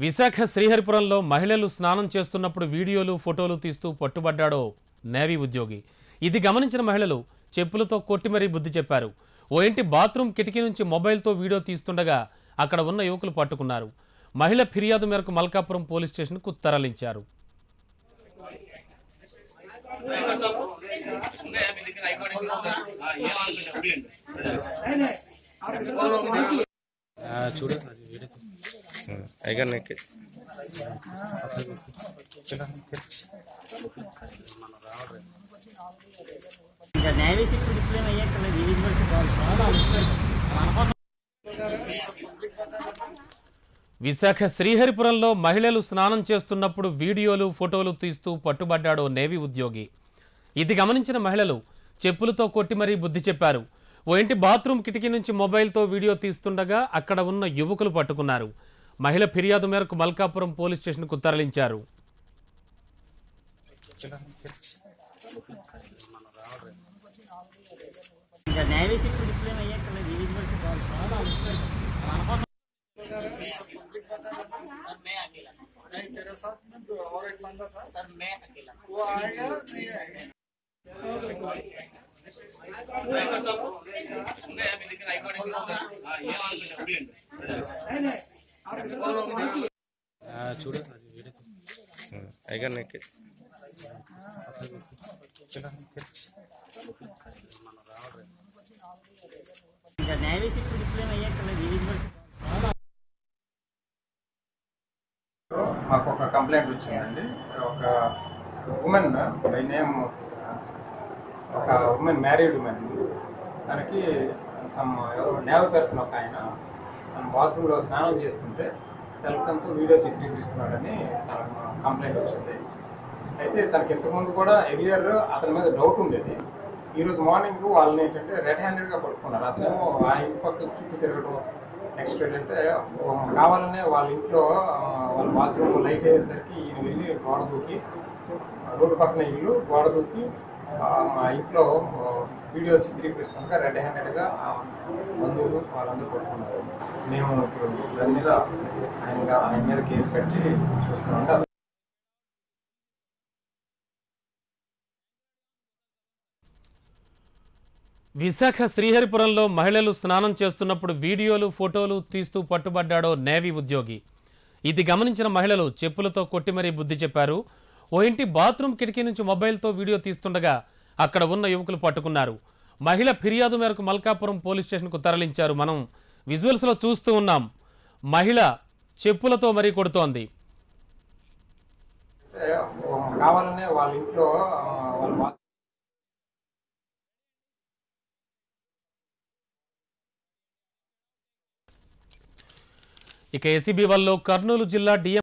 విశాఖ శ్రీహరిపురంలో మహిళలు స్నానం చేస్తున్నప్పుడు వీడియోలు ఫోటోలు తీస్తూ పట్టుబడ్డాడో నేవీ ఉద్యోగి. ఇది గమనించిన మహిళలు చెప్పులతో కొట్టి మరీ బుద్ధి చెప్పారు. ఓ ఇంటి బాత్రూమ్ కిటికీ నుంచి మొబైల్తో వీడియో తీస్తుండగా అక్కడ ఉన్న యువకులు పట్టుకున్నారు. మహిళ ఫిర్యాదు మేరకు మల్కాపురం పోలీస్ స్టేషన్కు తరలించారు. విశాఖ శ్రీహరిపురంలో మహిళలు స్నానం చేస్తున్నప్పుడు వీడియోలు ఫోటోలు తీస్తూ పట్టుబడ్డాడో నేవీ ఉద్యోగి. ఇది గమనించిన మహిళలు చెప్పులతో కొట్టి మరీ బుద్ధి చెప్పారు. ఓ ఇంటి బాత్రూమ్ కిటికీ నుంచి మొబైల్తో వీడియో తీస్తుండగా అక్కడ ఉన్న యువకులు పట్టుకున్నారు. మహిళ ఫిర్యాదు మేరకు మల్కాపురం పోలీస్ స్టేషన్కు తరలించారు. మాకు ఒక కంప్లైంట్ వచ్చిందండి. ఒక ఉమెన్ బై నేమ్, ఒక ఉమెన్, మ్యారీడ్ ఉమెన్, తనకి నేవ్ పర్సన్ ఒక ఆయన తన బాత్రూంలో స్నానం చేస్తుంటే సెల్ ఫోన్తో వీడియో చిత్రీకరిస్తున్నాడని తనకు కంప్లైంట్ వచ్చింది. అయితే తనకి ఇంతకుముందు కూడా ఎర్లియర్ అతని మీద డౌట్ ఉండేది. ఈరోజు మార్నింగ్ వాళ్ళని ఏంటంటే రెడ్ హ్యాండెడ్గా పట్టుకున్నారు. అతనేమో ఆ ఇంటి పక్కన చుట్టూ తిరగడం, నెక్స్ట్ ఏంటంటే కావాలనే వాళ్ళ ఇంట్లో వాళ్ళ బాత్రూమ్ లైట్ అయ్యేసరికి ఈయన వెళ్ళి గోడ దూకి, రోడ్డు పక్కన ఇల్లు గోడ దూకి మా ఇంట్లో వీడియో చిత్రీకరిస్తుండగా రెడ్ హ్యాండెడ్గా బంధువులు వాళ్ళందరూ పట్టుకున్నారు. మేము ఇప్పుడు దాని మీద ఆయన మీద కేసు కట్టి చూస్తున్నాం. విశాఖ శ్రీహరిపురంలో మహిళలు స్నానం చేస్తున్నప్పుడు వీడియోలు ఫోటోలు తీస్తూ పట్టుబడ్డాడో నేవీ ఉద్యోగి. ఇది గమనించిన మహిళలు చెప్పులతో కొట్టి మరీ బుద్ధి చెప్పారు. ఓ ఇంటి బాత్రూమ్ కిటికీ నుంచి మొబైల్తో వీడియో తీస్తుండగా అక్కడ ఉన్న యువకులు పట్టుకున్నారు. మహిళ ఫిర్యాదు మేరకు మల్కాపురం పోలీస్ స్టేషన్కు తరలించారు. మనం విజువల్స్లో చూస్తూ ఉన్నాం. మహిళ చెప్పులతో మరీ కొడుతోంది. కావాలనే వాళ్ళ ఇంట్లో ఇక ఏసీబీ వల్ల కర్నూలు జిల్లా డిఎం